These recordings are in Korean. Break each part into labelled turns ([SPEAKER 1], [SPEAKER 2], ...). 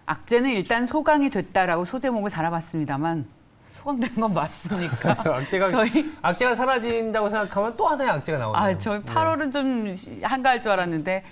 [SPEAKER 1] 악재는 일단 소강이 됐다라고 소제목을 달아봤습니다만 소강된 건 맞습니까?
[SPEAKER 2] 악재가 사라진다고 생각하면 또 하나의 악재가 나오네요.
[SPEAKER 1] 저희 8월은 좀 한가할 줄 알았는데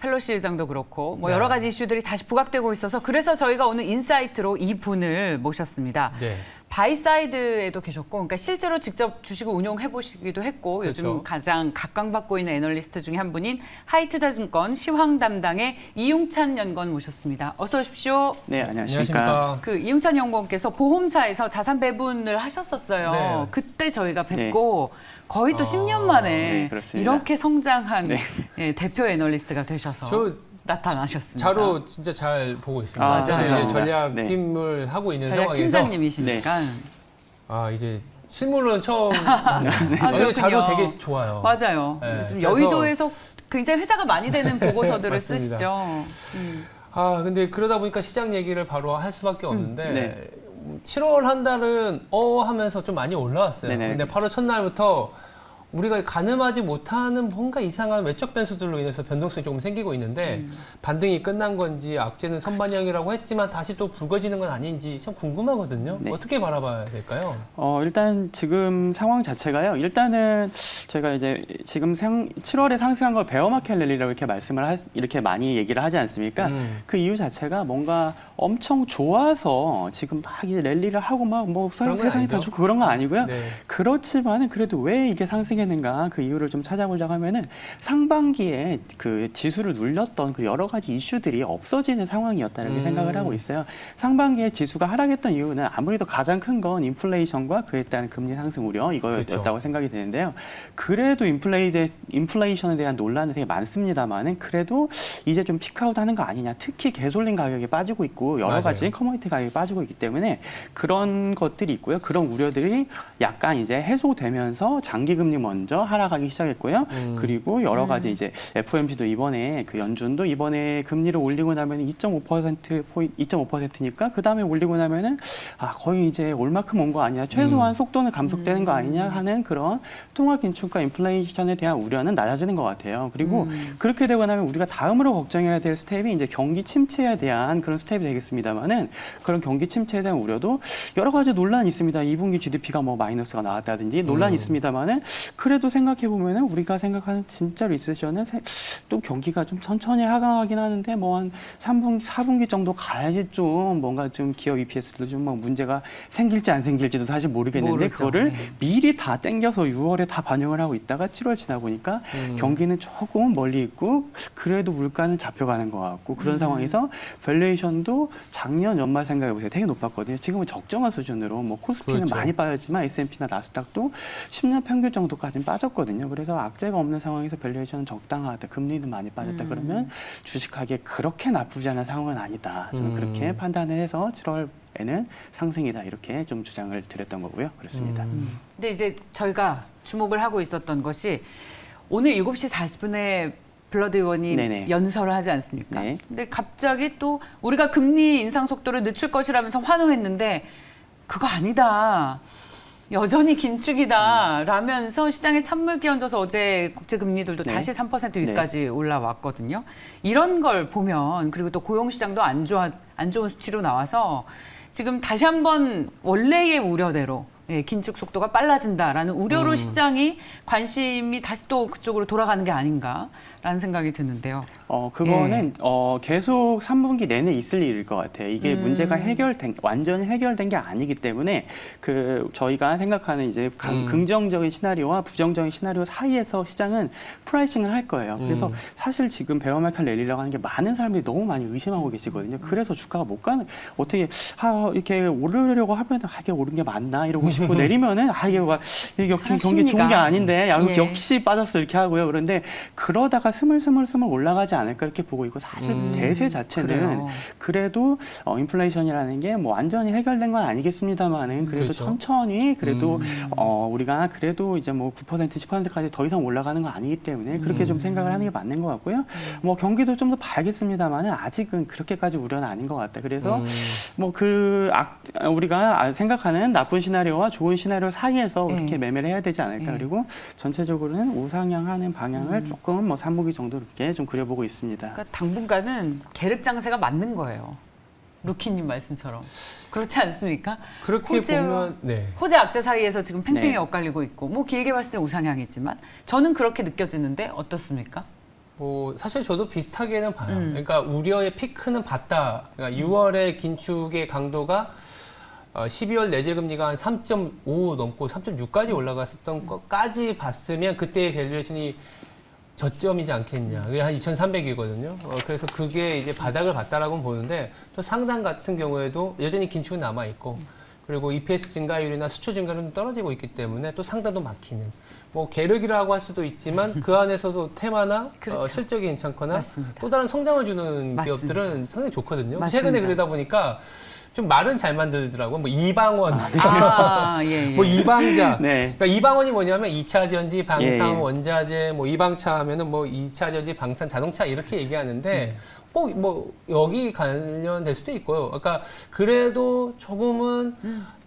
[SPEAKER 1] 펠로시 의장도 그렇고 뭐 여러 가지 이슈들이 다시 부각되고 있어서 그래서 저희가 오늘 인사이트로 이분을 모셨습니다.
[SPEAKER 2] 네.
[SPEAKER 1] 바이사이드에도 계셨고, 그러니까 실제로 직접 주식을 운용해 보시기도 했고,
[SPEAKER 2] 그렇죠.
[SPEAKER 1] 요즘 가장 각광받고 있는 애널리스트 중에 한 분인 하이투자증권 시황 담당의 이용찬 연구원 모셨습니다. 어서 오십시오.
[SPEAKER 3] 네, 안녕하십니까.
[SPEAKER 1] 그 이용찬 연구원께서 보험사에서 자산 배분을 하셨었어요.
[SPEAKER 2] 네.
[SPEAKER 1] 그때 저희가 뵙고 거의 또 10년 만에
[SPEAKER 3] 네,
[SPEAKER 1] 이렇게 성장한 대표 애널리스트가 되셔서 나타나셨습니다.
[SPEAKER 2] 자료 진짜 잘 보고 있습니다. 저는 이제 전략팀을 하고 있는
[SPEAKER 1] 전략
[SPEAKER 2] 상황에서
[SPEAKER 1] 팀장님이시니까.
[SPEAKER 2] 이제 실물로는 처음 봤는데 자료 되게 좋아요.
[SPEAKER 1] 맞아요. 요즘 여의도에서 굉장히 회자가 많이 되는 보고서들을 쓰시죠.
[SPEAKER 2] 근데 그러다 보니까 시장 얘기를 바로 할 수밖에 없는데 7월 한 달은 하면서 좀 많이 올라왔어요. 근데 8월 첫날부터 우리가 가늠하지 못하는 뭔가 이상한 외적 변수들로 인해서 변동성이 조금 생기고 있는데 반등이 끝난 건지 악재는 선반영이라고 했지만 다시 또 붉어지는 건 아닌지 참 궁금하거든요. 어떻게 바라봐야 될까요?
[SPEAKER 3] 일단 지금 상황 자체가요. 일단은 저희가 이제 지금 7월에 상승한 걸 베어마켓 랠리라고 이렇게 이렇게 많이 얘기를 하지 않습니까? 그 이유 자체가 뭔가 엄청 좋아서 지금 막 이제 랠리를 하고 막 뭐 세상이 다 좋고 그런 건 아니고요. 그렇지만은 그래도 왜 이게 상승했는가 그 이유를 좀 찾아보자고 하면은 상반기에 그 지수를 눌렸던 그 여러 가지 이슈들이 없어지는 상황이었다는 생각을 하고 있어요. 상반기에 지수가 하락했던 이유는 아무래도 가장 큰 건 인플레이션과 그에 따른 금리 상승 우려 이거였다고 생각이 되는데요. 그래도 인플레이션에 대한 논란이 되게 많습니다만은 그래도 이제 좀 피크아웃하는 거 아니냐. 특히 가솔린 가격이 빠지고 있고 여러 가지 커머디티 가격이 빠지고 있기 때문에 그런 것들이 있고요. 그런 우려들이 약간 이제 해소되면서 장기 금리 먼저 하락하기 시작했고요. 그리고 여러 가지 이제 FOMC도 이번에 그 연준도 이번에 금리를 올리고 나면 2.5%니까 그 다음에 올리고 나면은 거의 이제 올 만큼 온 거 아니냐. 최소한 속도는 감속되는 거 아니냐 하는 그런 통화 긴축과 인플레이션에 대한 우려는 낮아지는 것 같아요. 그리고 그렇게 되고 나면 우리가 다음으로 걱정해야 될 스텝이 이제 경기 침체에 대한 그런 스텝이 되겠습니다만은 그런 경기 침체에 대한 우려도 여러 가지 논란이 있습니다. 2분기 GDP가 뭐 마이너스가 나왔다든지 논란이 있습니다만은 그래도 생각해 보면은 우리가 생각하는 진짜 리세션은 또 경기가 좀 천천히 하강하긴 하는데 뭐 한 3분기, 4분기 정도 가야지 좀 뭔가 좀 기업 EPS도 좀 뭐 문제가 생길지 안 생길지도 사실 모르겠는데 그거를 미리 다 땡겨서 6월에 다 반영을 하고 있다가 7월 지나 보니까 경기는 조금 멀리 있고 그래도 물가는 잡혀가는 것 같고 그런 상황에서 밸류에이션도 작년 연말 생각해 보세요. 되게 높았거든요. 지금은 적정한 수준으로 뭐 코스피는 많이 빠졌지만 S&P나 나스닥도 10년 평균 정도까지는 빠졌거든요. 그래서 악재가 없는 상황에서 밸류에이션은 적당하다. 금리는 많이 빠졌다. 그러면 주식하기에 그렇게 나쁘지 않은 상황은 아니다. 저는 그렇게 판단을 해서 7월에는 상승이다. 이렇게 좀 주장을 드렸던 거고요. 그렇습니다.
[SPEAKER 1] 근데 이제 저희가 주목을 하고 있었던 것이 오늘 7시 40분에 블러드 의원이 연설을 하지 않습니까? 근데 갑자기 또 우리가 금리 인상 속도를 늦출 것이라면서 환호했는데 그거 아니다. 여전히 긴축이다 라면서 시장에 찬물 끼얹어서 어제 국제금리들도 다시 3% 위까지 올라왔거든요. 이런 걸 보면 그리고 또 고용시장도 안 좋은 수치로 나와서 지금 다시 한번 원래의 우려대로 긴축 속도가 빨라진다라는 우려로 시장이 관심이 다시 또 그쪽으로 돌아가는 게 아닌가라는 생각이 드는데요.
[SPEAKER 3] 그거는 계속 3분기 내내 있을 일일 것 같아요. 이게 문제가 완전히 해결된 게 아니기 때문에 그 저희가 생각하는 이제 긍정적인 시나리오와 부정적인 시나리오 사이에서 시장은 프라이싱을 할 거예요. 그래서 사실 지금 베어마켓 랠리라고 하는 게 많은 사람들이 너무 많이 의심하고 계시거든요. 그래서 주가가 못 가는 어떻게 이렇게 오르려고 하면 이게 오른 게 맞나 이러고 싶고 내리면은 이게 경기 좋은 게 아닌데 역시 빠졌어 이렇게 하고요. 그런데 그러다가 스물스물 올라가지 않을까 이렇게 보고 있고 사실 대세 자체는 그래도 인플레이션이라는 게 뭐 완전히 해결된 건 아니겠습니다만은 그래도 천천히 그래도 우리가 그래도 이제 뭐 9% 10%까지 더 이상 올라가는 건 아니기 때문에 그렇게 좀 생각을 하는 게 맞는 것 같고요. 뭐 경기도 좀 더 봐야겠습니다만은 아직은 그렇게까지 우려는 아닌 것 같다. 그래서 뭐 우리가 생각하는 나쁜 시나리오와 시나리오와 좋은 시나리오 사이에서
[SPEAKER 1] 네.
[SPEAKER 3] 이렇게 매매를 해야 되지 않을까.
[SPEAKER 1] 네.
[SPEAKER 3] 그리고 전체적으로는 우상향하는 방향을 조금 뭐 3분기 정도 이렇게 좀 그려보고 있습니다.
[SPEAKER 1] 그러니까 당분간은 계륵 장세가 맞는 거예요. 루키님 말씀처럼. 그렇지 않습니까?
[SPEAKER 2] 그렇게 보면
[SPEAKER 1] 호재 악재 사이에서 지금 팽팽히
[SPEAKER 3] 네.
[SPEAKER 1] 엇갈리고 있고 뭐 길게 봤을 때 우상향이지만 저는 그렇게 느껴지는데 어떻습니까?
[SPEAKER 2] 뭐 사실 저도 비슷하게는 봐요. 그러니까 우려의 피크는 봤다. 그러니까 6월에 긴축의 강도가 12월 내재 금리가 한 3.5 넘고 3.6까지 올라갔었던 것까지 봤으면 그때의 밸류에이션이 저점이지 않겠냐. 그게 한 2,300이거든요. 그래서 그게 이제 바닥을 봤다라고 보는데 또 상단 같은 경우에도 여전히 긴축은 남아 있고 그리고 EPS 증가율이나 수출 증가율은 떨어지고 있기 때문에 또 상단도 막히는. 뭐 계륵이라고 할 수도 있지만 그 안에서도 테마나
[SPEAKER 1] 그렇죠.
[SPEAKER 2] 실적이 괜찮거나
[SPEAKER 1] 맞습니다.
[SPEAKER 2] 또 다른 성장을 주는
[SPEAKER 1] 맞습니다.
[SPEAKER 2] 기업들은 상당히 좋거든요.
[SPEAKER 1] 맞습니다.
[SPEAKER 2] 최근에 그러다 보니까 좀 말은 잘 만들더라고요. 뭐 이방원,
[SPEAKER 1] 예.
[SPEAKER 2] 뭐 이방자.
[SPEAKER 3] 네.
[SPEAKER 2] 그러니까 이방원이 뭐냐면 2차 전지, 방산,
[SPEAKER 3] 예, 예.
[SPEAKER 2] 원자재, 뭐 이방차 하면은 뭐 2차 전지, 방산, 자동차 이렇게 얘기하는데 꼭 뭐 여기 관련될 수도 있고요. 그러니까 그래도 조금은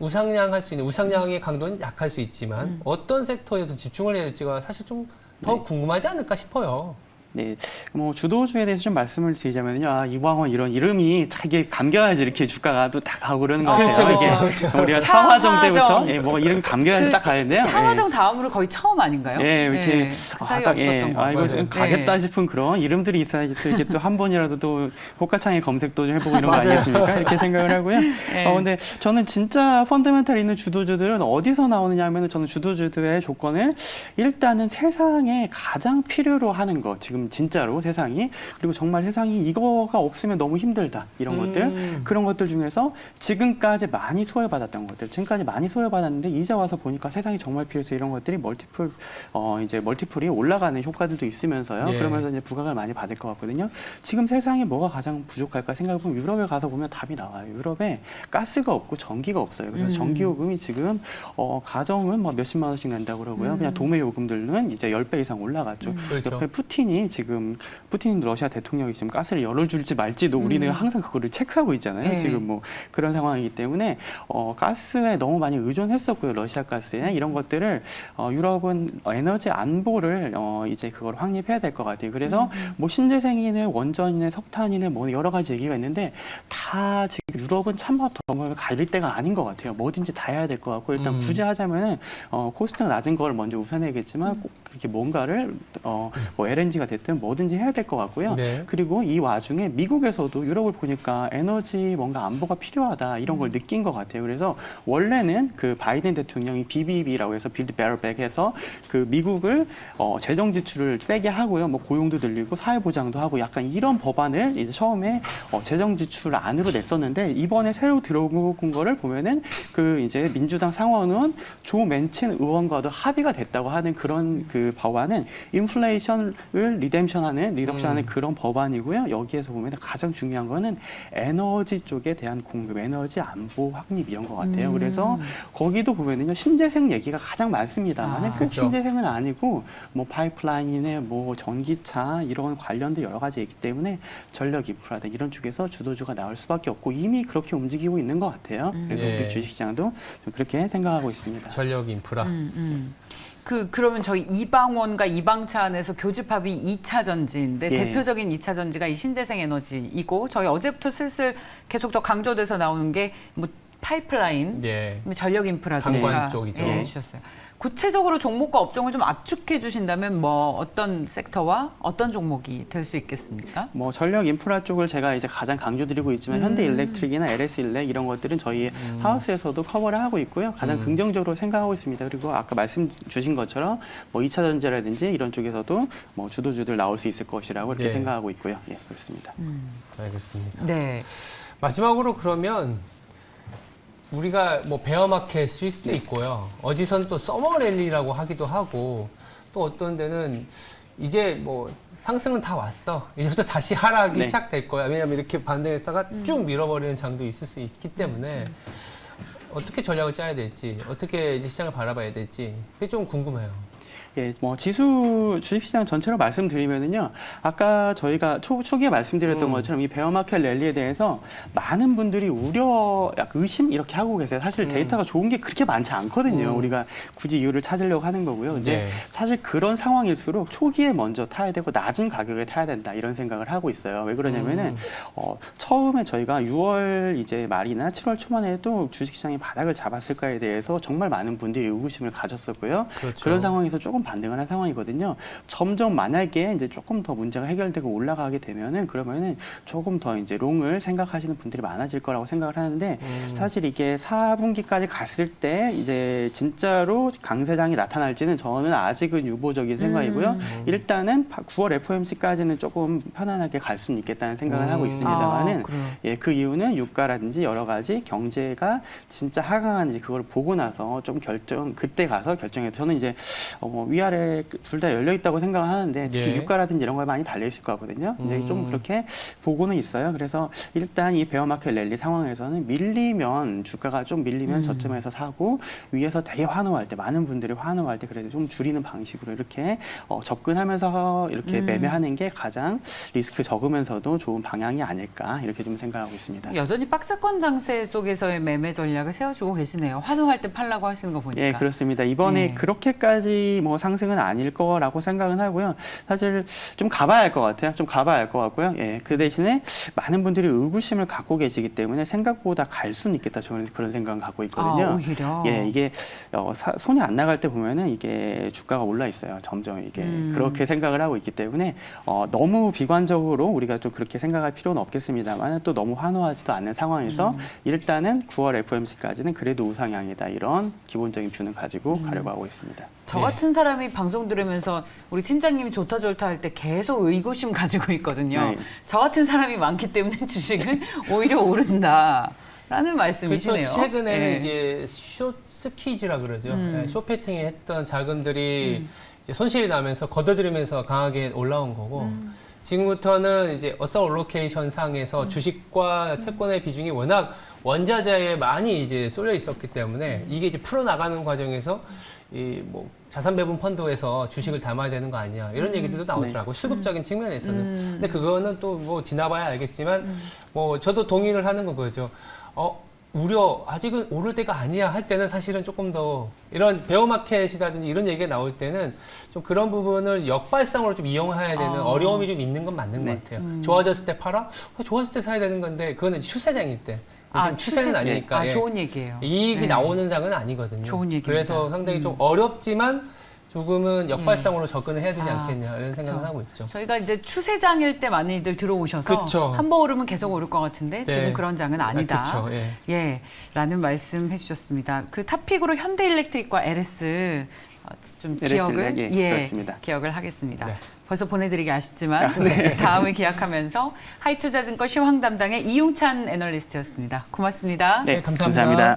[SPEAKER 2] 우상향할 수 있는 우상향의 강도는 약할 수 있지만 어떤 섹터에 더 집중을 해야 될지가 사실 좀 더 궁금하지 않을까 싶어요.
[SPEAKER 3] 네, 뭐 주도주에 대해서 좀 말씀을 드리자면요, 이광원 이런 이름이 이게 감겨야지 이렇게 주가가 또 딱 가고 그러는 것 같아요.
[SPEAKER 2] 그렇죠,
[SPEAKER 3] 이게
[SPEAKER 2] 그렇죠.
[SPEAKER 3] 우리가
[SPEAKER 1] 차화정.
[SPEAKER 3] 차화정 때부터 뭐 이름이 감겨야지 딱 가는데요.
[SPEAKER 1] 차화정 다음으로 거의 처음 아닌가요?
[SPEAKER 3] 예, 이렇게
[SPEAKER 1] 그 사이에 없었던 거.
[SPEAKER 3] 이거 좀
[SPEAKER 2] 맞아요.
[SPEAKER 3] 가겠다 싶은 그런 이름들이 있어야지 또 이렇게 또 한 번이라도 또 호가창에 검색도 좀 해보고 이런 거 아니겠습니까? 이렇게 생각을 하고요. 근데 저는 진짜 펀더멘탈 있는 주도주들은 어디서 나오느냐 하면은 저는 주도주들의 조건을 일단은 세상에 가장 필요로 하는 거, 지금 진짜로 세상이, 그리고 정말 세상이 이거가 없으면 너무 힘들다 이런 것들, 그런 것들 중에서 지금까지 많이 소외받았던 것들, 지금까지 많이 소외받았는데 이제 와서 보니까 세상이 정말 필요해서 이런 것들이 멀티플이 올라가는 효과들도 있으면서요.
[SPEAKER 2] 예.
[SPEAKER 3] 그러면서 이제 부각을 많이 받을 것 같거든요. 지금 세상에 뭐가 가장 부족할까 생각해보면 유럽에 가서 보면 답이 나와요. 유럽에 가스가 없고 전기가 없어요. 그래서 전기요금이 지금 가정은 뭐 몇십만 원씩 낸다고 그러고요. 그냥 도매 요금들은 이제 10배 이상 올라갔죠.
[SPEAKER 2] 그렇죠.
[SPEAKER 3] 옆에 푸틴 러시아 대통령이 지금 가스를 열어줄지 말지도 우리는 항상 그거를 체크하고 있잖아요.
[SPEAKER 1] 네.
[SPEAKER 3] 지금 뭐 그런 상황이기 때문에 가스에 너무 많이 의존했었고요. 러시아 가스에 이런 것들을 유럽은 에너지 안보를 이제 그걸 확립해야 될 것 같아요. 그래서 뭐 신재생이네 원전이네 석탄이네 뭐 여러 가지 얘기가 있는데 다 지금 유럽은 참막 덤을 가릴 때가 아닌 것 같아요. 뭐든지 다 해야 될 것 같고 일단 굳이 하자면은 코스트가 낮은 걸 먼저 우선해야겠지만 꼭 그렇게 뭔가를 뭐 LNG가 됐든 뭐든지 해야 될 것 같고요.
[SPEAKER 2] 네.
[SPEAKER 3] 그리고 이 와중에 미국에서도 유럽을 보니까 에너지 뭔가 안보가 필요하다 이런 걸 느낀 것 같아요. 그래서 원래는 그 바이든 대통령이 BBB라고 해서 빌드 베럴 백해서 그 미국을 재정 지출을 세게 하고요. 뭐 고용도 늘리고 사회 보장도 하고 약간 이런 법안을 이제 처음에 재정 지출 안으로 냈었는데 이번에 새로 들어온 거를 보면은 그 이제 민주당 상원의원 조 맨친 의원과도 합의가 됐다고 하는 그런 그 법안은 인플레이션을 리덕션하는 그런 법안이고요. 여기에서 보면 가장 중요한 거는 에너지 쪽에 대한 공급, 에너지 안보 확립 이런 것 같아요. 그래서 거기도 보면은요 신재생 얘기가 가장 많습니다만 꼭
[SPEAKER 2] 그렇죠.
[SPEAKER 3] 신재생은 아니고 뭐 파이프라인이네, 뭐 전기차 이런 관련도 여러 가지 있기 때문에 전력 인프라다 이런 쪽에서 주도주가 나올 수밖에 없고 이미 그렇게 움직이고 있는 것 같아요. 그래서
[SPEAKER 2] 예.
[SPEAKER 3] 우리 주식시장도 좀 그렇게 생각하고 있습니다.
[SPEAKER 2] 전력 인프라.
[SPEAKER 1] 그러면 저희 이방원과 이방차 안에서 교집합이 2차 전지인데
[SPEAKER 3] 예.
[SPEAKER 1] 대표적인 2차 전지가 이 신재생 에너지이고 저희 어제부터 슬슬 계속 더 강조돼서 나오는 게 뭐 파이프라인,
[SPEAKER 2] 예.
[SPEAKER 1] 전력 인프라
[SPEAKER 2] 관관 쪽이죠.
[SPEAKER 1] 주셨어요. 구체적으로 종목과 업종을 좀 압축해 주신다면 뭐 어떤 섹터와 어떤 종목이 될 수 있겠습니까?
[SPEAKER 3] 뭐 전력 인프라 쪽을 제가 이제 가장 강조드리고 있지만 현대일렉트릭이나 LS일렉 이런 것들은 저희 하우스에서도 커버를 하고 있고요. 가장 긍정적으로 생각하고 있습니다. 그리고 아까 말씀 주신 것처럼 뭐 2차 전지라든지 이런 쪽에서도 뭐 주도주들 나올 수 있을 것이라고 이렇게
[SPEAKER 2] 네.
[SPEAKER 3] 생각하고 있고요. 예, 그렇습니다.
[SPEAKER 2] 알겠습니다.
[SPEAKER 1] 네.
[SPEAKER 2] 마지막으로 그러면 우리가 뭐 베어마켓일 수도 있고요. 어디선 또 서머 랠리라고 하기도 하고 또 어떤 데는 이제 뭐 상승은 다 왔어. 이제부터 다시 하락이
[SPEAKER 3] 네.
[SPEAKER 2] 시작될 거야. 왜냐하면 이렇게 반등했다가 쭉 밀어버리는 장도 있을 수 있기 때문에 어떻게 전략을 짜야 될지, 어떻게 이제 시장을 바라봐야 될지 그게 좀 궁금해요.
[SPEAKER 3] 예, 뭐 지수 주식시장 전체로 말씀드리면은요, 아까 저희가 초기에 말씀드렸던 것처럼 이 베어마켓 랠리에 대해서 많은 분들이 우려, 의심 이렇게 하고 계세요. 사실 데이터가 좋은 게 그렇게 많지 않거든요. 우리가 굳이 이유를 찾으려고 하는 거고요. 근데 사실 그런 상황일수록 초기에 먼저 타야 되고 낮은 가격에 타야 된다 이런 생각을 하고 있어요. 왜 그러냐면은 처음에 저희가 6월 이제 말이나 7월 초반에도 주식시장이 바닥을 잡았을까에 대해서 정말 많은 분들이 의구심을 가졌었고요.
[SPEAKER 2] 그렇죠.
[SPEAKER 3] 그런 상황에서 조금 반등을 한 상황이거든요. 점점 만약에 이제 조금 더 문제가 해결되고 올라가게 되면은 그러면은 조금 더 이제 롱을 생각하시는 분들이 많아질 거라고 생각을 하는데 사실 이게 4분기까지 갔을 때 이제 진짜로 강세장이 나타날지는 저는 아직은 유보적인 생각이고요. 일단은 9월 FOMC까지는 조금 편안하게 갈 수는 있겠다는 생각을 하고 있습니다만은 예, 그 이유는 유가라든지 여러 가지 경제가 진짜 하강한지 그걸 보고 나서 좀 그때 가서 결정해요. 저는 이제 위아래 둘 다 열려 있다고 생각을 하는데 특히 유가라든지 이런 거에 많이 달려 있을 거거든요. 근데 좀 그렇게 보고는 있어요. 그래서 일단 이 베어마켓 랠리 상황에서는 주가가 좀 밀리면 저점에서 사고 위에서 되게 환호할 때 많은 분들이 환호할 때 그래도 좀 줄이는 방식으로 이렇게 접근하면서 이렇게 매매하는 게 가장 리스크 적으면서도 좋은 방향이 아닐까 이렇게 좀 생각하고 있습니다.
[SPEAKER 1] 여전히 박스권 장세 속에서의 매매 전략을 세워주고 계시네요. 환호할 때 팔라고 하시는 거 보니까.
[SPEAKER 3] 예, 그렇습니다. 이번에 그렇게까지 뭐 상승은 아닐 거라고 생각은 하고요. 사실 좀 가봐야 할 것 같아요. 좀 가봐야 할 것 같고요. 예, 그 대신에 많은 분들이 의구심을 갖고 계시기 때문에 생각보다 갈 수는 있겠다. 저는 그런 생각을 갖고 있거든요.
[SPEAKER 1] 오히려.
[SPEAKER 3] 예, 이게 손이 안 나갈 때 보면은 이게 주가가 올라 있어요. 점점 이게 그렇게 생각을 하고 있기 때문에 너무 비관적으로 우리가 좀 그렇게 생각할 필요는 없겠습니다만 또 너무 환호하지도 않는 상황에서 일단은 9월 FOMC까지는 그래도 우상향이다. 이런 기본적인 뷰는 가지고 가려고 하고 있습니다.
[SPEAKER 1] 저 같은 사람이 방송 들으면서 우리 팀장님이 좋다 할 때 계속 의구심 가지고 있거든요.
[SPEAKER 3] 네.
[SPEAKER 1] 저 같은 사람이 많기 때문에 주식은 오히려 오른다라는 말씀이시네요.
[SPEAKER 2] 그렇죠. 최근에는
[SPEAKER 1] 네.
[SPEAKER 2] 이제 숏스퀴즈라 그러죠. 숏배팅에 했던 자금들이 이제 손실이 나면서 걷어들이면서 강하게 올라온 거고 지금부터는 이제 어서 올로케이션 상에서 주식과 채권의 비중이 워낙 원자재에 많이 이제 쏠려 있었기 때문에 이게 이제 풀어나가는 과정에서 이 뭐 자산 배분 펀드에서 주식을 담아야 되는 거 아니냐 이런 얘기들도 나오더라고요. 수급적인 측면에서는. 근데 그거는 또 뭐 지나봐야 알겠지만 뭐 저도 동의를 하는 거죠. 우려 아직은 오를 때가 아니야 할 때는 사실은 조금 더 이런 베어마켓이라든지 이런 얘기가 나올 때는 좀 그런 부분을 역발상으로 좀 이용해야 되는 어려움이 좀 있는 건 맞는 것 같아요. 좋아졌을 때 팔아? 좋아졌을 때 사야 되는 건데 그거는 추세장일 때. 지금 추세는 아니니까.
[SPEAKER 1] 좋은 얘기예요.
[SPEAKER 2] 이익이 나오는 장은 아니거든요.
[SPEAKER 1] 좋은 얘기입니다.
[SPEAKER 2] 그래서 상당히 좀 어렵지만 조금은 역발상으로 접근을 해야 되지 않겠냐 이런 생각을 하고 있죠.
[SPEAKER 1] 저희가 이제 추세장일 때 많이들 들어오셔서
[SPEAKER 2] 그쵸.
[SPEAKER 1] 한 번 오르면 계속 오를 것 같은데 지금 그런 장은 아니다.
[SPEAKER 2] 그쵸,
[SPEAKER 1] 예, 라는 말씀 해주셨습니다. 그 탑픽으로 현대일렉트릭과 LS 좀 기억을
[SPEAKER 3] 그렇습니다.
[SPEAKER 1] 기억을 하겠습니다.
[SPEAKER 2] 네.
[SPEAKER 1] 벌써 보내드리기 아쉽지만 다음을 기약하면서 하이투자증권 시황 담당의 이용찬 애널리스트였습니다. 고맙습니다.
[SPEAKER 3] 네,
[SPEAKER 2] 감사합니다.
[SPEAKER 3] 감사합니다.